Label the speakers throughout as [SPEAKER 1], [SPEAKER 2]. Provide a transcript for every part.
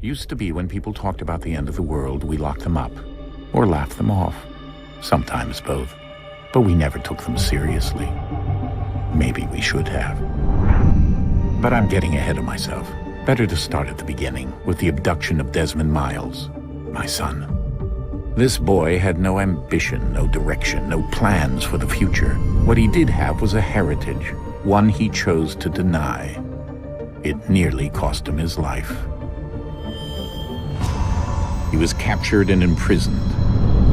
[SPEAKER 1] Used to be when people talked about the end of the world, we locked them up. Or laughed them off. Sometimes both. But we never took them seriously. Maybe we should have. But I'm getting ahead of myself. Better to start at the beginning, with the abduction of Desmond Miles, my son. This boy had no ambition, no direction, no plans for the future. What he did have was a heritage, one he chose to deny. It nearly cost him his life. He was captured and imprisoned.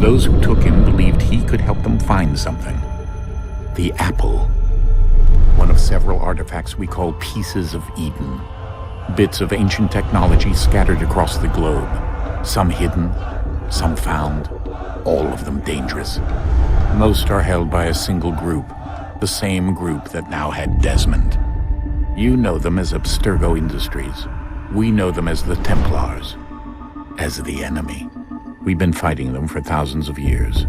[SPEAKER 1] Those who took him believed he could help them find something. The apple. One of several artifacts we call pieces of Eden. Bits of ancient technology scattered across the globe. Some hidden, some found, all of them dangerous. Most are held by a single group, the same group that now had Desmond. You know them as Abstergo Industries. We know them as the Templars. As the enemy. We've been fighting them for thousands of years.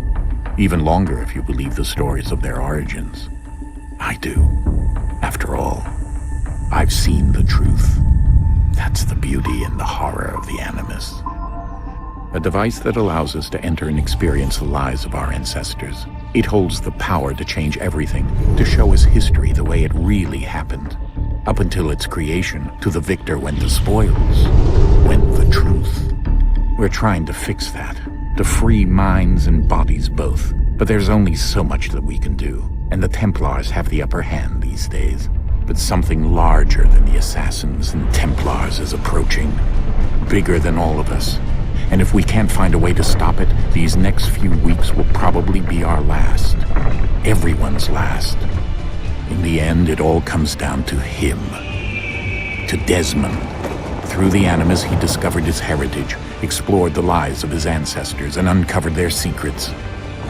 [SPEAKER 1] Even longer if you believe the stories of their origins. I do. After all, I've seen the truth. That's the beauty and the horror of the Animus. A device that allows us to enter and experience the lives of our ancestors. It holds the power to change everything, to show us history the way it really happened. Up until its creation, to the victor went the spoils, went the truth. We're trying to fix that, to free minds and bodies both. But there's only so much that we can do, and the Templars have the upper hand these days. But something larger than the Assassins and Templars is approaching, bigger than all of us. And if we can't find a way to stop it, these next few weeks will probably be our last. Everyone's last. In the end, it all comes down to him. To Desmond. Through the Animus, he discovered his heritage, explored the lives of his ancestors, and uncovered their secrets.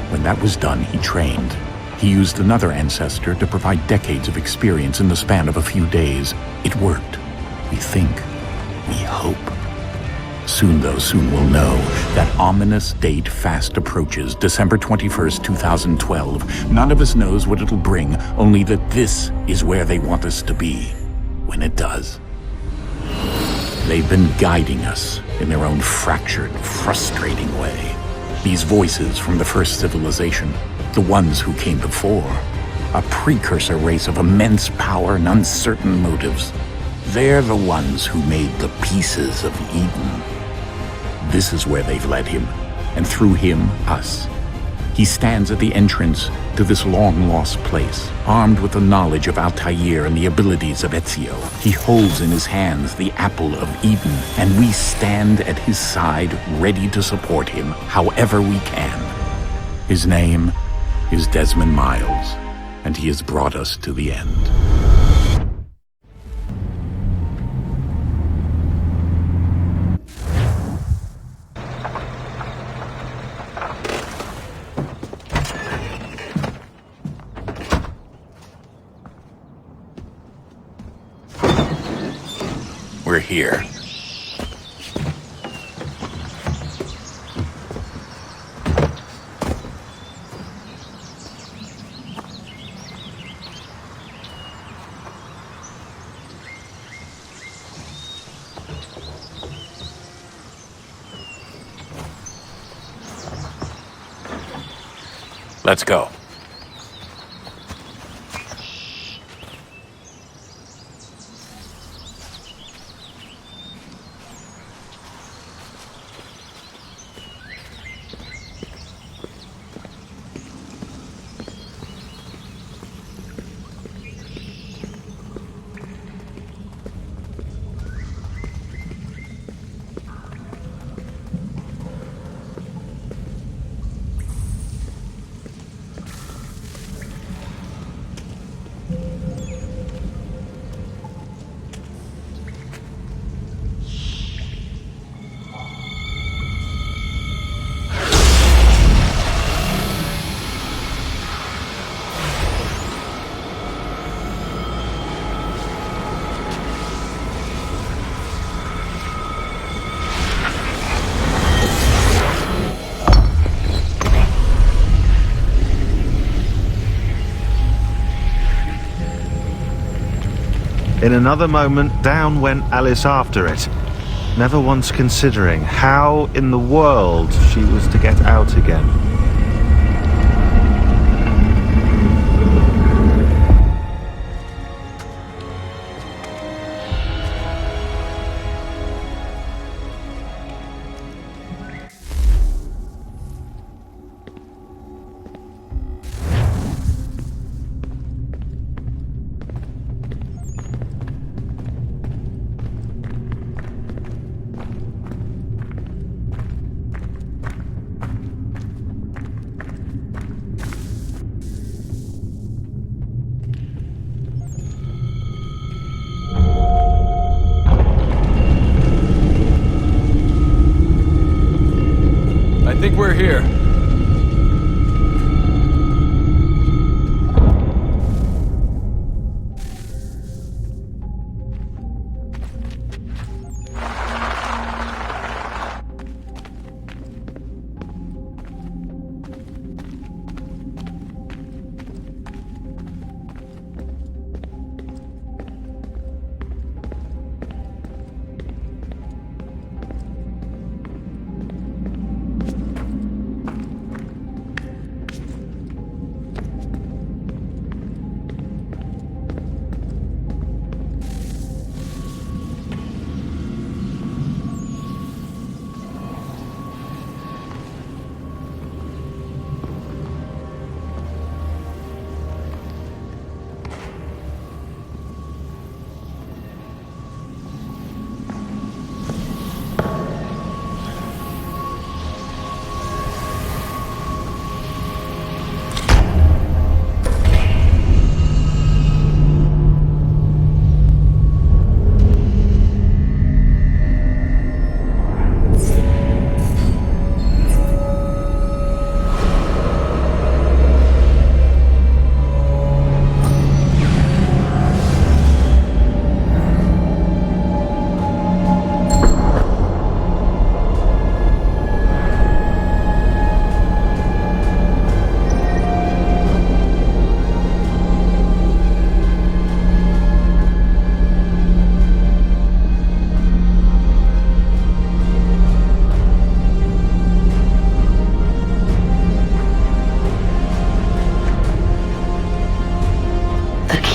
[SPEAKER 1] When that was done, he trained. He used another ancestor to provide decades of experience in the span of a few days. It worked. We think. We hope. Soon, though, soon we'll know. That ominous date fast approaches, December 21st, 2012. None of us knows what it'll bring, only that this is where they want us to be. When it does. They've been guiding us in their own fractured, frustrating way. These voices from the first civilization, the ones who came before, a precursor race of immense power and uncertain motives. They're the ones who made the pieces of Eden. This is where they've led him, and through him, us. He stands at the entrance to this long-lost place, armed with the knowledge of Altair and the abilities of Ezio. He holds in his hands the apple of Eden, and we stand at his side, ready to support him however we can. His name is Desmond Miles, and he has brought us to the end. We're here. Let's go.
[SPEAKER 2] In another moment, down went Alice after it. never once considering how in the world she was to get out again.
[SPEAKER 3] I think we're here.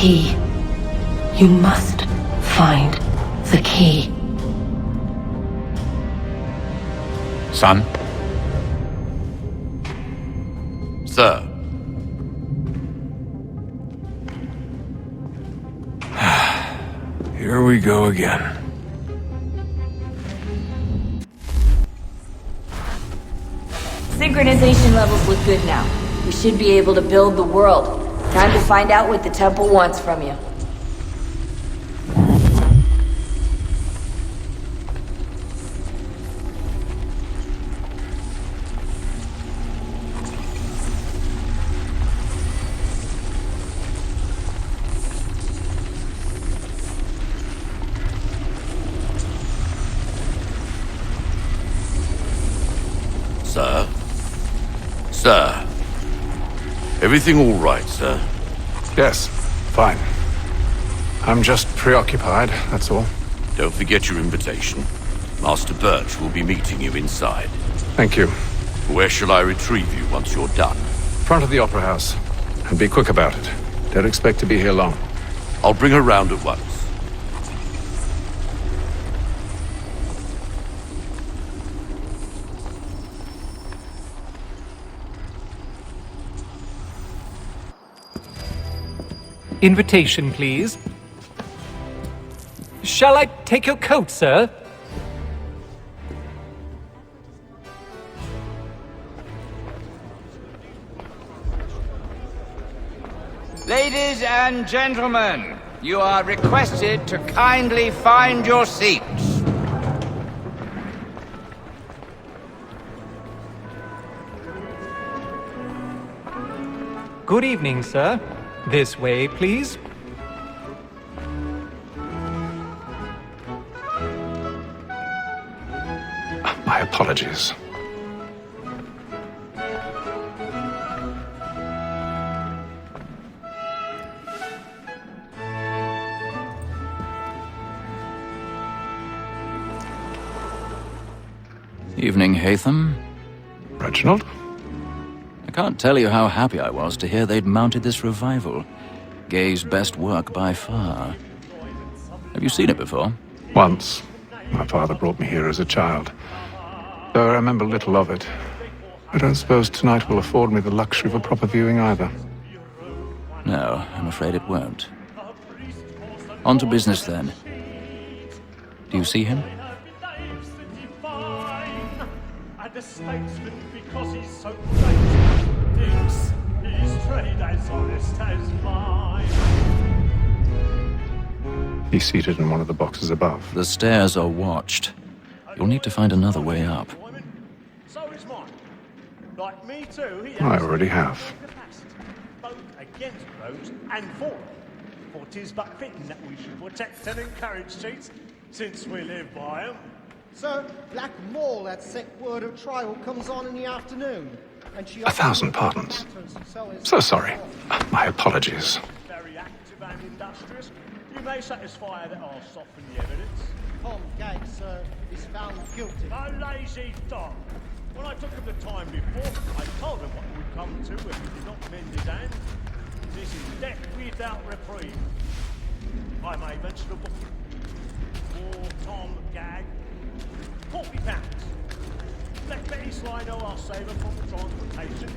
[SPEAKER 4] Key. You must find the key.
[SPEAKER 1] Son?
[SPEAKER 5] Sir.
[SPEAKER 3] Here we go again.
[SPEAKER 6] Synchronization levels look good now. We should be able to build the world. Time to find out what the temple wants from you.
[SPEAKER 5] Sir? Sir? Everything all right, sir?
[SPEAKER 3] Yes, fine. I'm just preoccupied, that's all.
[SPEAKER 5] Don't forget your invitation. Master Birch will be meeting you inside.
[SPEAKER 3] Thank you.
[SPEAKER 5] Where shall I retrieve you once you're done?
[SPEAKER 3] Front of the Opera House. And be quick about it. Don't expect to be here long.
[SPEAKER 5] I'll bring her round at once.
[SPEAKER 7] Invitation, please. Shall I take your coat, sir?
[SPEAKER 8] Ladies and gentlemen, you are requested to kindly find your seats.
[SPEAKER 7] Good evening, sir. This way, please.
[SPEAKER 3] My apologies.
[SPEAKER 9] Evening, Hatham.
[SPEAKER 3] Reginald?
[SPEAKER 9] I can't tell you how happy I was to hear they'd mounted this revival. Gay's best work by far. Have you seen it before?
[SPEAKER 3] Once. My father brought me here as a child. Though I remember little of it. I don't suppose tonight will afford me the luxury of a proper viewing either.
[SPEAKER 9] No, I'm afraid it won't. On to business then. Do you see him?
[SPEAKER 10] The statesman because he's so great. Thinks his trade as honest as mine.
[SPEAKER 3] He's seated in one of the boxes above.
[SPEAKER 9] The stairs are watched. You'll need to find another way up.
[SPEAKER 10] So is mine. Like me too, he
[SPEAKER 3] I already have.
[SPEAKER 10] both against Rose and for it. For 'tis but fitting that we should protect and encourage cheats, since we live by 'em.
[SPEAKER 11] Sir, Black Mole, that sick word of trial, comes on in the afternoon. And she
[SPEAKER 3] 1,000 pardons. So sorry. My apologies.
[SPEAKER 10] Very active and industrious. You may satisfy that I'll soften the evidence.
[SPEAKER 11] Tom Gag, sir, is found guilty.
[SPEAKER 10] A lazy dog. When I took him the time before, I told him what would come to if he did not mend his hand. This is death without reprieve. I may mention a book. For Tom Gag. £40. Let Betty Sly know I'll save her from the transportation.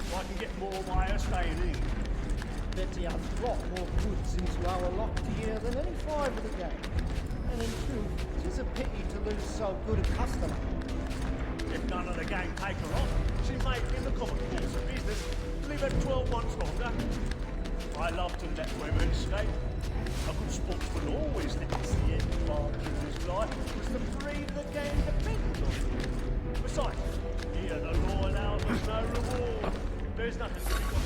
[SPEAKER 10] So I can get more by her staying in.
[SPEAKER 11] Betty has brought more goods into our locked year than any five of the gang. And in truth, 'tis a pity to lose so good a customer.
[SPEAKER 10] If none of the gang take her on, she may, in the common course of business, leave her 12 months longer. I love to let women escape. A good sportsman always lets the end part of his life was to free the gang depends on it. Besides, here the law allows us no reward. There's nothing to be got.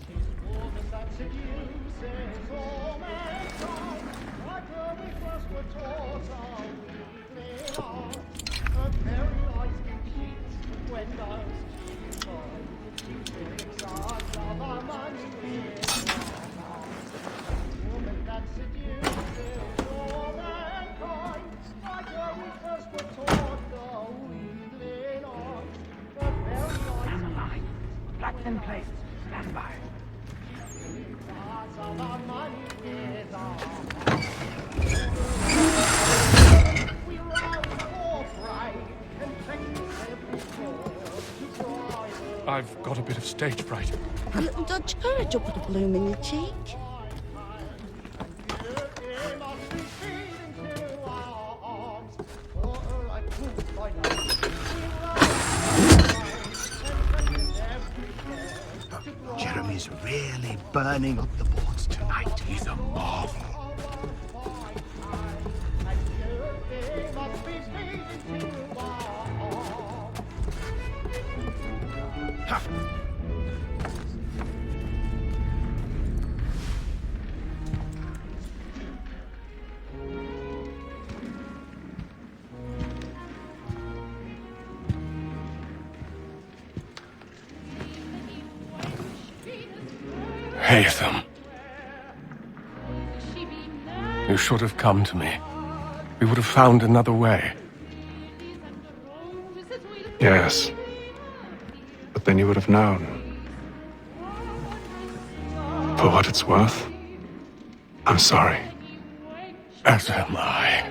[SPEAKER 11] Tis woman that seduces all mankind, like her we first were taught our weakling art. Her very eyes can cheat when those cheats find. She thinks our love money with woman that seduces all mankind, like her we first were taught our weakling art. Her very eyes can cheat.
[SPEAKER 12] Black in place. Stand by.
[SPEAKER 3] I've got a bit of stage fright.
[SPEAKER 13] A little Dutch courage will put a bloom in your cheek.
[SPEAKER 14] Jeremy's really burning up the boards tonight. He's a marvel. Ha!
[SPEAKER 15] Hatham. You should have come to me. We would have found another way.
[SPEAKER 3] Yes. But then you would have known. For what it's worth, I'm sorry.
[SPEAKER 15] As am I.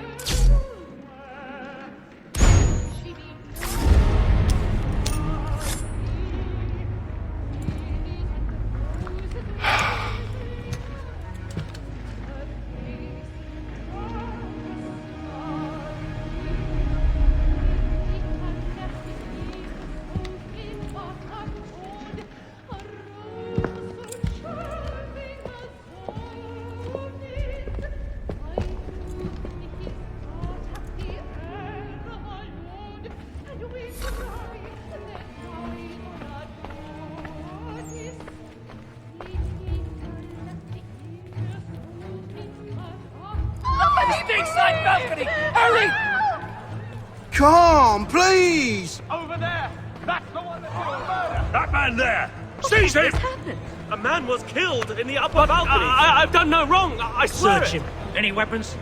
[SPEAKER 12] Hurry!
[SPEAKER 14] Come, please!
[SPEAKER 10] Over there! That's the one that did the murder!
[SPEAKER 16] That man there! Seize him!
[SPEAKER 10] A man was killed in the upper balcony. I've done no wrong. I swear
[SPEAKER 16] Search
[SPEAKER 10] it.
[SPEAKER 16] him. Any weapons?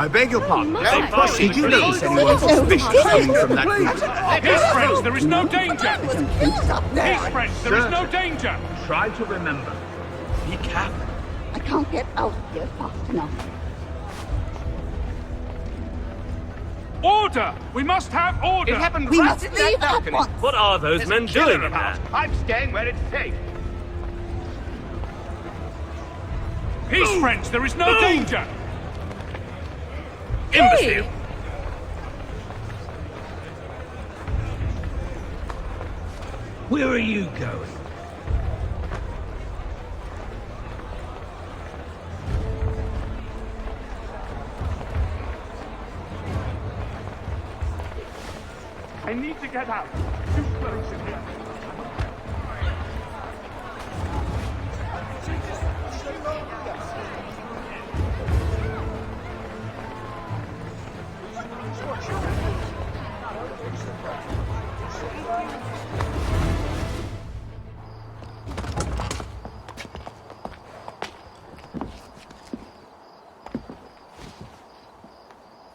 [SPEAKER 14] I beg your pardon.
[SPEAKER 11] my.
[SPEAKER 14] Did you notice anyone suspicious coming from that route?
[SPEAKER 16] Peace, friends, there is no danger!
[SPEAKER 11] There.
[SPEAKER 16] Peace, friends, there is no danger!
[SPEAKER 14] Try to remember. Be careful.
[SPEAKER 13] I can't get out of here fast enough.
[SPEAKER 16] Order! We must have order!
[SPEAKER 8] It happened
[SPEAKER 13] We
[SPEAKER 8] right
[SPEAKER 13] must
[SPEAKER 8] in
[SPEAKER 13] leave
[SPEAKER 8] that
[SPEAKER 13] at
[SPEAKER 8] balcony.
[SPEAKER 13] once.
[SPEAKER 15] What are those
[SPEAKER 8] There's
[SPEAKER 15] men
[SPEAKER 8] a killer
[SPEAKER 15] doing in
[SPEAKER 8] about.
[SPEAKER 15] there?
[SPEAKER 8] I'm staying where it's safe.
[SPEAKER 16] Peace, friends, there is no danger!
[SPEAKER 15] Imbecile!
[SPEAKER 14] Where are you going?
[SPEAKER 16] I need to get out. Too close in here.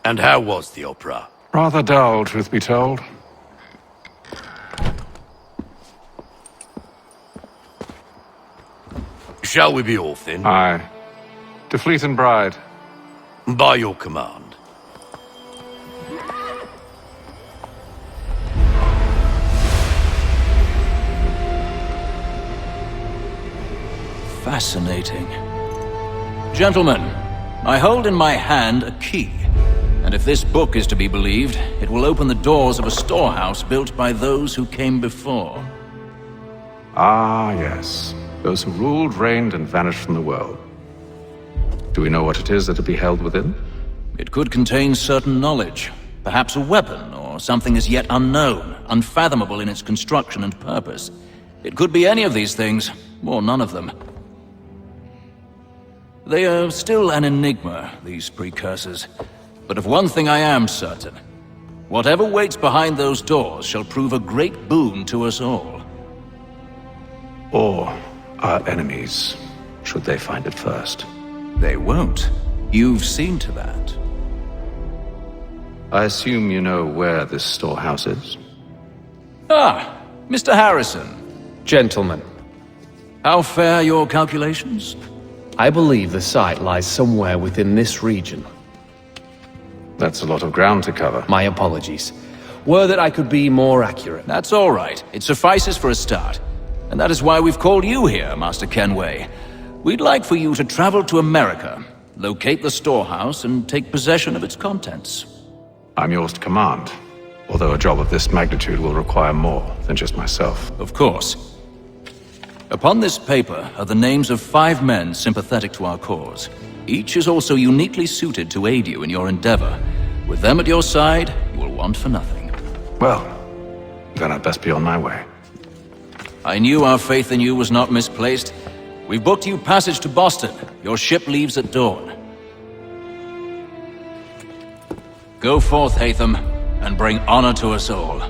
[SPEAKER 5] And how was the opera?
[SPEAKER 3] Rather dull, truth be told.
[SPEAKER 5] Shall we be off then?
[SPEAKER 3] Aye. To Fleet and Bride.
[SPEAKER 5] By your command.
[SPEAKER 9] Fascinating. Gentlemen, I hold in my hand a key. And if this book is to be believed, it will open the doors of a storehouse built by those who came before.
[SPEAKER 3] Ah, yes. Those who ruled, reigned, and vanished from the world. Do we know what it is that will be held within?
[SPEAKER 9] It could contain certain knowledge, perhaps a weapon, or something as yet unknown, unfathomable in its construction and purpose. It could be any of these things, or none of them. They are still an enigma, these precursors. But of one thing I am certain. Whatever waits behind those doors shall prove a great boon to us all.
[SPEAKER 3] Or our enemies, should they find it first.
[SPEAKER 9] They won't. You've seen to that.
[SPEAKER 3] I assume you know where this storehouse is?
[SPEAKER 9] Ah, Mr. Harrison.
[SPEAKER 17] Gentlemen,
[SPEAKER 9] How fare your calculations?
[SPEAKER 17] I believe the site lies somewhere within this region.
[SPEAKER 3] That's a lot of ground to cover.
[SPEAKER 17] My apologies. Were that I could be more accurate.
[SPEAKER 9] That's all right. It suffices for a start. And that is why we've called you here, Master Kenway. We'd like for you to travel to America, locate the storehouse, and take possession of its contents.
[SPEAKER 3] I'm yours to command, although a job of this magnitude will require more than just myself.
[SPEAKER 9] Of course. Upon this paper are the names of 5 men sympathetic to our cause. Each is also uniquely suited to aid you in your endeavor. With them at your side, you will want for nothing.
[SPEAKER 3] Well, then I'd best be on my way.
[SPEAKER 9] I knew our faith in you was not misplaced. We've booked you passage to Boston. Your ship leaves at dawn. Go forth, Hatham, and bring honor to us all.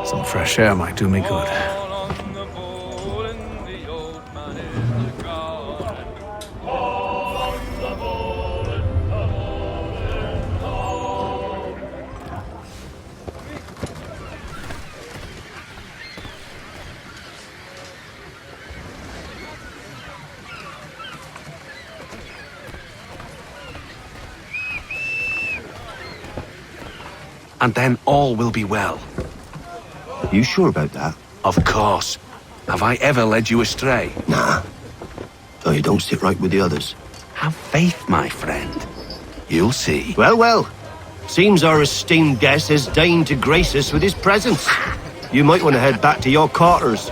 [SPEAKER 3] Some fresh air might do me good.
[SPEAKER 15] And then all will be well.
[SPEAKER 14] You sure about that?
[SPEAKER 18] Of course. Have I ever led you astray?
[SPEAKER 14] Nah. Though you don't sit right with the others.
[SPEAKER 18] Have faith, my friend. You'll see.
[SPEAKER 14] Well, well. Seems our esteemed guest has deigned to grace us with his presence. You might want to head back to your quarters.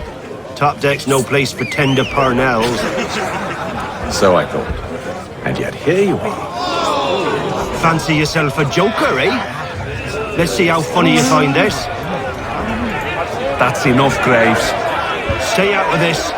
[SPEAKER 14] Top deck's no place for tender parnells.
[SPEAKER 3] So I thought. And yet here you are.
[SPEAKER 14] Fancy yourself a joker, eh? Let's see how funny you find this.
[SPEAKER 18] That's enough, Graves.
[SPEAKER 14] Stay out of this.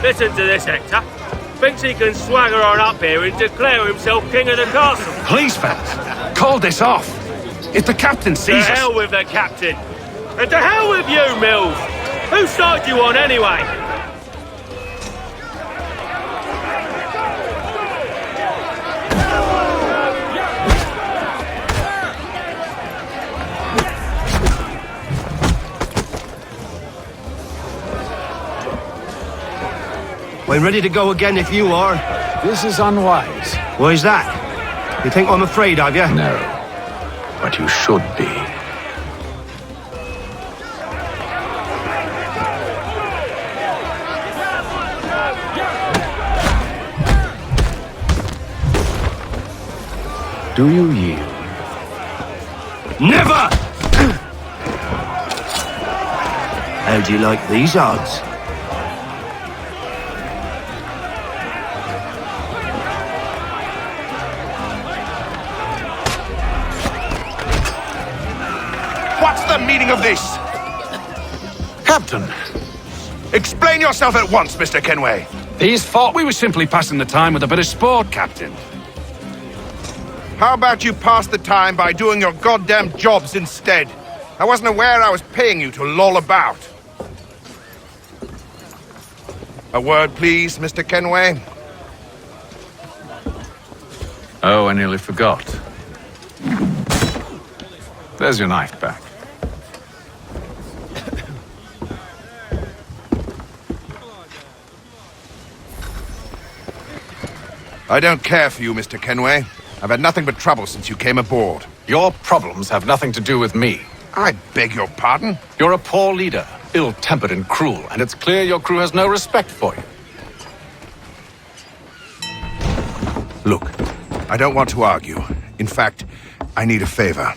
[SPEAKER 19] Listen to this, Hector. Thinks he can swagger on up here and declare himself king of the castle.
[SPEAKER 18] Please, fellas, call this off. If the captain sees us...
[SPEAKER 19] To hell with the captain. And to hell with you, Mills. Whose side you on, anyway?
[SPEAKER 14] We're ready to go again if you are.
[SPEAKER 3] This is unwise.
[SPEAKER 14] Why is that? You think I'm afraid of you?
[SPEAKER 3] No. But you should be. Do you yield?
[SPEAKER 14] Never! How do you like these odds?
[SPEAKER 20] What's the meaning of this?
[SPEAKER 18] Captain!
[SPEAKER 20] Explain yourself at once, Mr. Kenway.
[SPEAKER 18] These thought we were simply passing the time with a bit of sport, Captain.
[SPEAKER 20] How about you pass the time by doing your goddamn jobs instead? I wasn't aware I was paying you to loll about. A word, please, Mr. Kenway.
[SPEAKER 3] Oh, I nearly forgot. There's your knife back.
[SPEAKER 20] I don't care for you, Mr. Kenway. I've had nothing but trouble since you came aboard.
[SPEAKER 3] Your problems have nothing to do with me.
[SPEAKER 20] I beg your pardon?
[SPEAKER 3] You're a poor leader, ill-tempered and cruel, and it's clear your crew has no respect for you.
[SPEAKER 20] Look, I don't want to argue. In fact, I need a favor.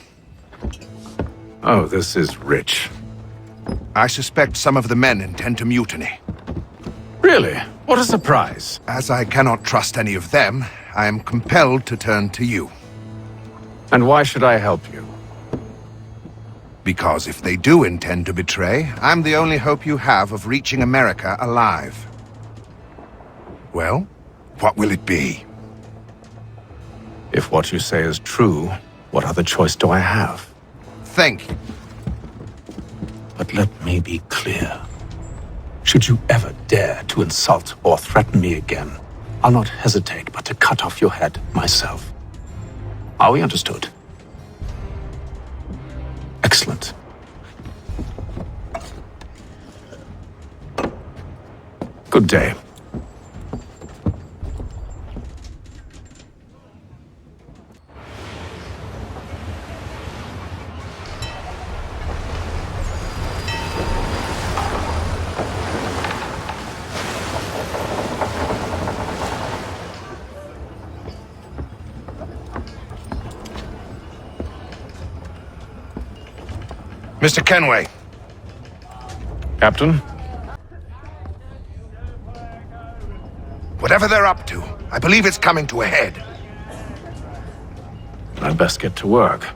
[SPEAKER 3] Oh, this is rich.
[SPEAKER 20] I suspect some of the men intend to mutiny.
[SPEAKER 3] Really? What a surprise.
[SPEAKER 20] As I cannot trust any of them, I am compelled to turn to you.
[SPEAKER 3] And why should I help you?
[SPEAKER 20] Because if they do intend to betray, I'm the only hope you have of reaching America alive. Well, what will it be?
[SPEAKER 3] If what you say is true, what other choice do I have?
[SPEAKER 20] Think.
[SPEAKER 3] But let me be clear. She Should you ever dare to insult or threaten me again, I'll not hesitate but to cut off your head myself. Are we understood? Excellent. Good day.
[SPEAKER 20] Mr. Kenway.
[SPEAKER 3] Captain?
[SPEAKER 20] Whatever they're up to, I believe it's coming to a head.
[SPEAKER 3] I'd best get to work.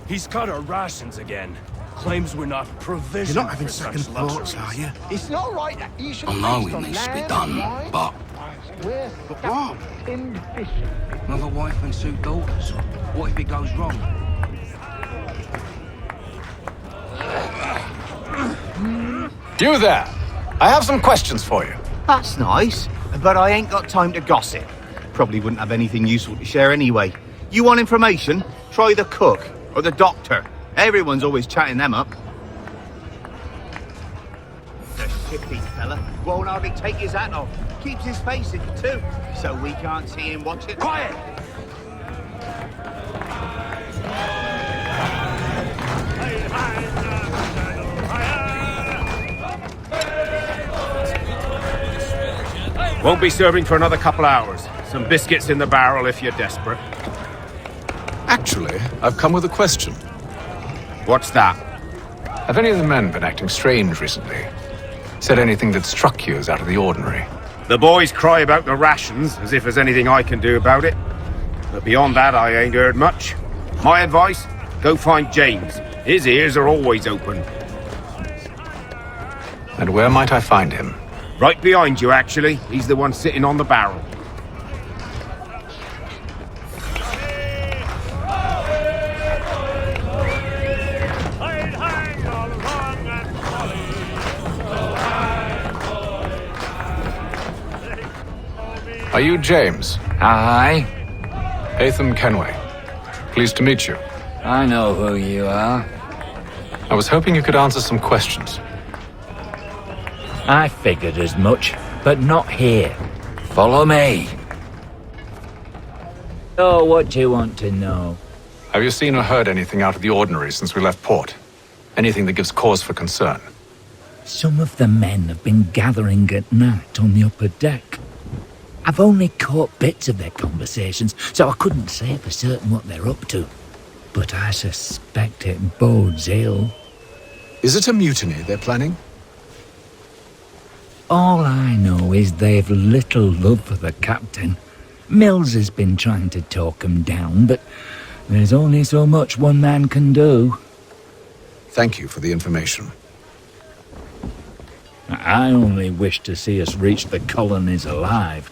[SPEAKER 18] He's cut our rations again. Claims we're not provisioned.
[SPEAKER 20] You're not having
[SPEAKER 18] for
[SPEAKER 20] second
[SPEAKER 18] such
[SPEAKER 20] thoughts,
[SPEAKER 18] luxuries.
[SPEAKER 20] are you?
[SPEAKER 11] It's not right that you should
[SPEAKER 5] I know
[SPEAKER 11] feast
[SPEAKER 5] it
[SPEAKER 11] on
[SPEAKER 5] needs to be
[SPEAKER 11] lamb,
[SPEAKER 5] done,
[SPEAKER 11] right?
[SPEAKER 5] but
[SPEAKER 11] We're
[SPEAKER 20] what?
[SPEAKER 11] in fishing.
[SPEAKER 5] another wife and 2 daughters. What if it goes wrong?
[SPEAKER 3] You there! I have some questions for you.
[SPEAKER 21] That's nice, but I ain't got time to gossip. Probably wouldn't have anything useful to share anyway. You want information? Try the cook or the doctor. Everyone's always chatting them up. The shifty fella won't hardly take his hat off. Keeps his face in it too, so we can't see him watch it. Quiet!
[SPEAKER 18] Won't be serving for another couple hours. Some biscuits in the barrel if you're desperate.
[SPEAKER 3] Actually, I've come with a question.
[SPEAKER 18] What's that?
[SPEAKER 3] Have any of the men been acting strange recently? Said anything that struck you as out of the ordinary?
[SPEAKER 18] The boys cry about the rations, as if there's anything I can do about it. But beyond that, I ain't heard much. My advice? Go find James. His ears are always open.
[SPEAKER 3] And where might I find him?
[SPEAKER 18] Right behind you, actually. He's the one sitting on the barrel.
[SPEAKER 3] Are you James?
[SPEAKER 22] Aye.
[SPEAKER 3] Atham Kenway. Pleased to meet you.
[SPEAKER 22] I know who you are.
[SPEAKER 3] I was hoping you could answer some questions.
[SPEAKER 22] I figured as much, but not here. Follow me. Oh, what do you want to know?
[SPEAKER 3] Have you seen or heard anything out of the ordinary since we left port? Anything that gives cause for concern?
[SPEAKER 22] Some of the men have been gathering at night on the upper deck. I've only caught bits of their conversations, so I couldn't say for certain what they're up to. But I suspect it bodes ill.
[SPEAKER 3] Is it a mutiny they're planning?
[SPEAKER 22] All I know is they've little love for the captain. Mills has been trying to talk him down, but there's only so much one man can do.
[SPEAKER 3] Thank you for the information.
[SPEAKER 22] I only wish to see us reach the colonies alive.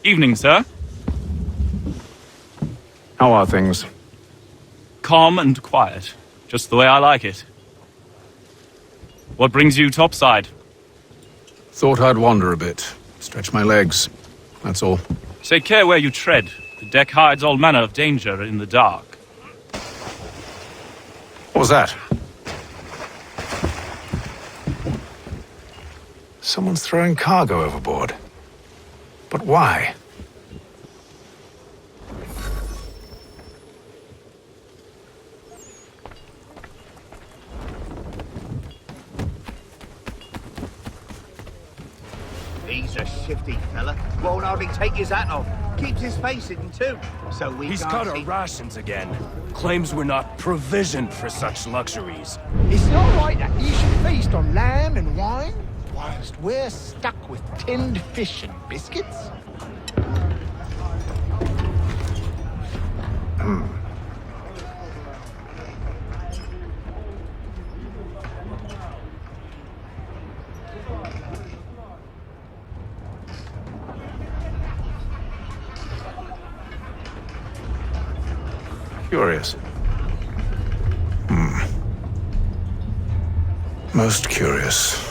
[SPEAKER 23] Evening, sir.
[SPEAKER 3] How are things?
[SPEAKER 23] Calm and quiet. Just the way I like it. What brings you topside?
[SPEAKER 3] Thought I'd wander a bit. Stretch my legs. That's all.
[SPEAKER 23] Take care where you tread. The deck hides all manner of danger in the dark.
[SPEAKER 3] What was that? Someone's throwing cargo overboard. But why?
[SPEAKER 21] He's a shifty fella. Won't hardly take his hat off. Keeps his face hidden too, so we
[SPEAKER 15] He's
[SPEAKER 21] can't
[SPEAKER 15] cut our
[SPEAKER 21] see.
[SPEAKER 15] rations again. Claims we're not provisioned for such luxuries.
[SPEAKER 1] It's not right that you should feast on lamb and wine, whilst we're stuck with tinned fish and biscuits.
[SPEAKER 3] Curious. Most curious.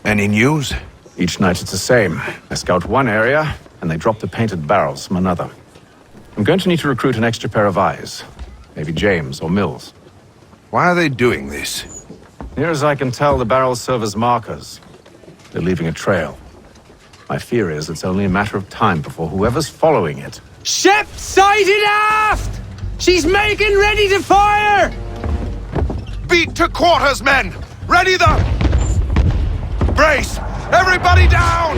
[SPEAKER 20] Any news?
[SPEAKER 3] Each night it's the same. I scout one area, and they drop the painted barrels from another. I'm going to need to recruit an extra pair of eyes. Maybe James or Mills.
[SPEAKER 20] Why are they doing this?
[SPEAKER 3] Near as I can tell, the barrels serve as markers. They're leaving a trail. My fear is it's only a matter of time before whoever's following it...
[SPEAKER 2] Ship sighted aft! She's making ready to fire!
[SPEAKER 20] Beat to quarters, men! Ready the... Brace! Everybody down!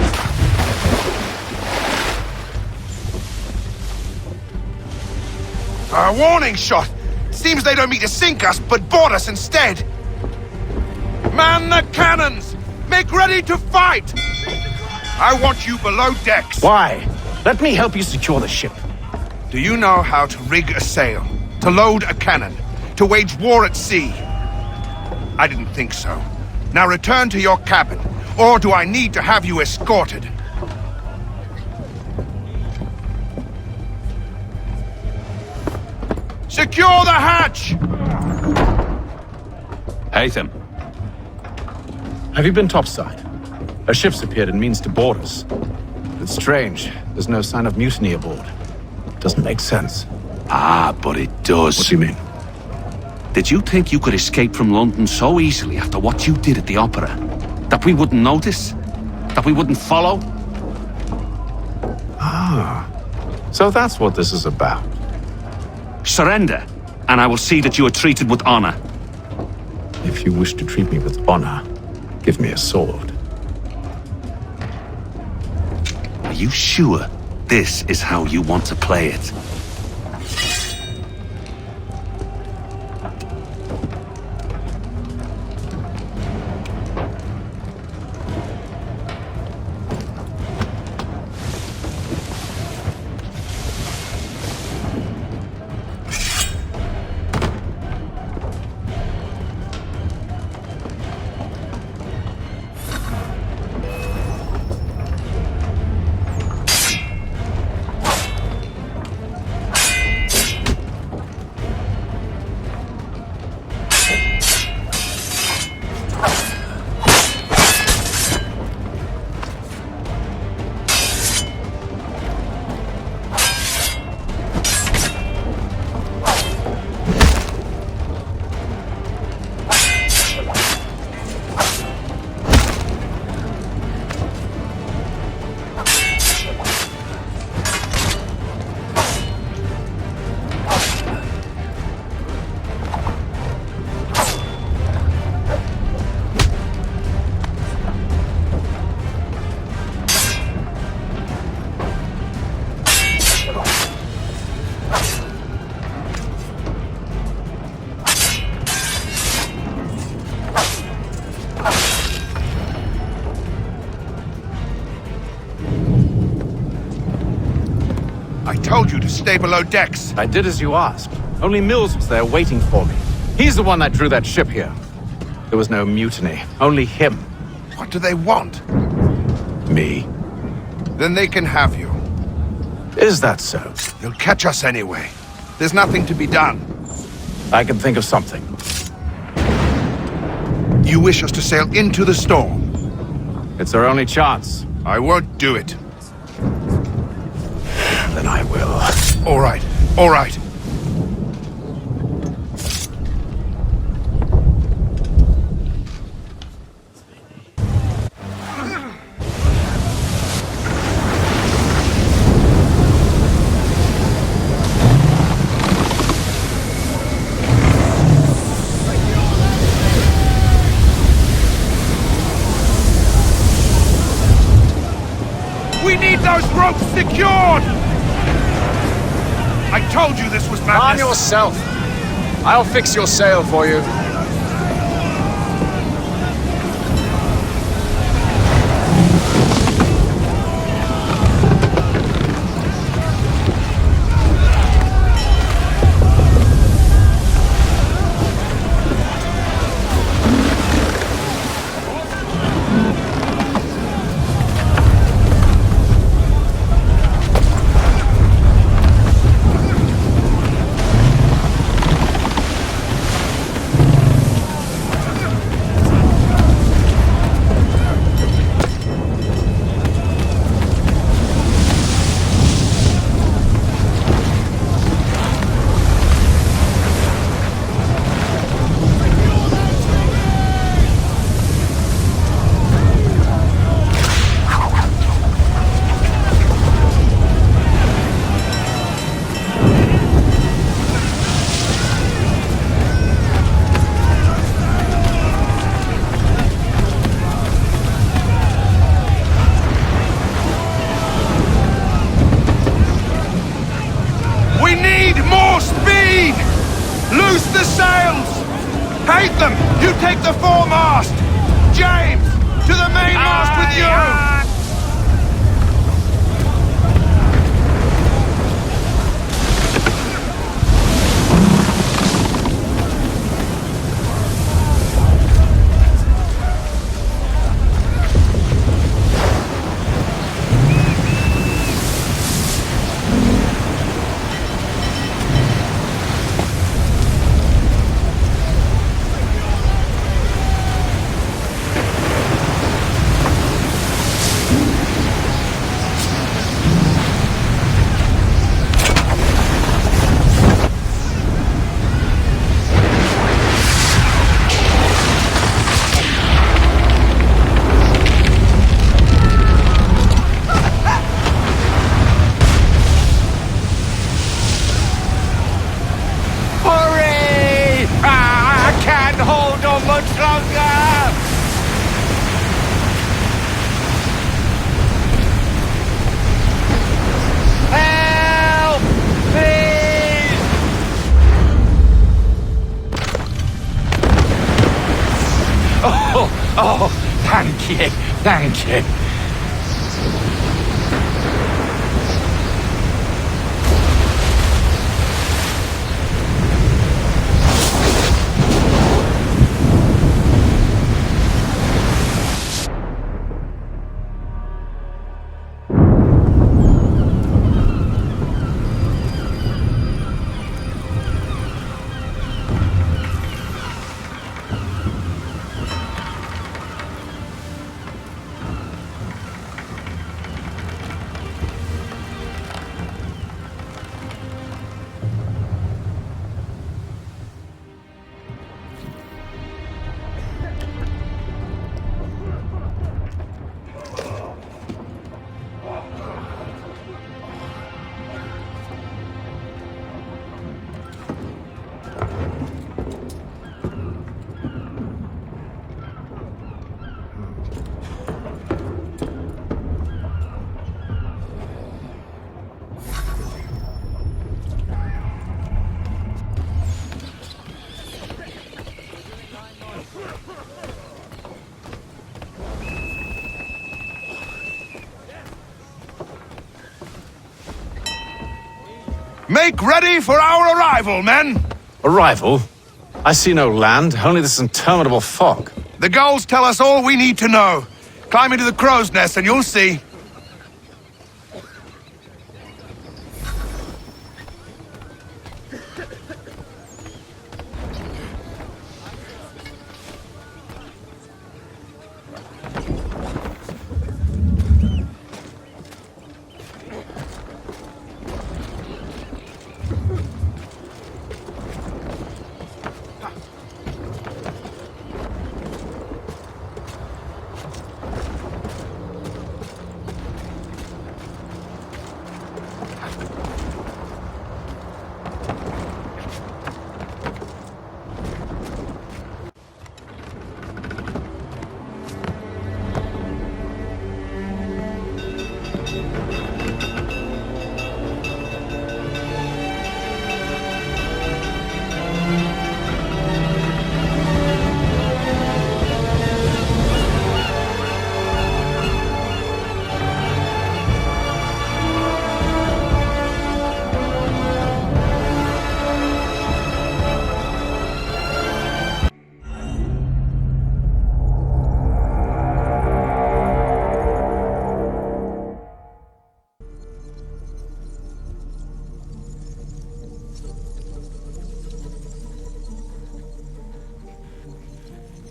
[SPEAKER 20] A warning shot! Seems they don't mean to sink us, but board us instead! Man the cannons! Make ready to fight! I want you below decks!
[SPEAKER 3] Why? Let me help you secure the ship.
[SPEAKER 20] Do you know how to rig a sail? To load a cannon? To wage war at sea? I didn't think so. Now return to your cabin, or do I need to have you escorted? Secure the hatch!
[SPEAKER 5] Haytham.
[SPEAKER 3] Have you been topside? A ship's appeared and means to board us. It's strange. There's no sign of mutiny aboard. Doesn't make sense.
[SPEAKER 5] Ah, but it does.
[SPEAKER 3] What do you mean?
[SPEAKER 5] Did you think you could escape from London so easily after what you did at the opera? That we wouldn't notice? That we wouldn't follow?
[SPEAKER 3] Ah. So that's what this is about.
[SPEAKER 5] Surrender, and I will see that you are treated with honor.
[SPEAKER 3] If you wish to treat me with honor, give me a sword.
[SPEAKER 5] Are you sure this is how you want to play it?
[SPEAKER 20] I told you to stay below decks.
[SPEAKER 3] I did as you asked. Only Mills was there waiting for me. He's the one that drew that ship here. There was no mutiny, only him.
[SPEAKER 20] What do they want?
[SPEAKER 3] Me.
[SPEAKER 20] Then they can have you.
[SPEAKER 3] Is that so?
[SPEAKER 20] They'll catch us anyway. There's nothing to be done.
[SPEAKER 3] I can think of something.
[SPEAKER 20] You wish us to sail into the storm?
[SPEAKER 3] It's our only chance.
[SPEAKER 20] I won't do it.
[SPEAKER 3] Then
[SPEAKER 20] All right, all right. We need those ropes secured! I told you this was madness!
[SPEAKER 4] Calm yourself. I'll fix your sail for you.
[SPEAKER 20] Loose the sails! Hate them! You take the foremast! James! To the mainmast with you!
[SPEAKER 4] Oh, thank you, thank you.
[SPEAKER 20] Make ready for our arrival, men!
[SPEAKER 3] Arrival? I see no land, only this interminable fog.
[SPEAKER 20] The gulls tell us all we need to know. Climb into the crow's nest and you'll see.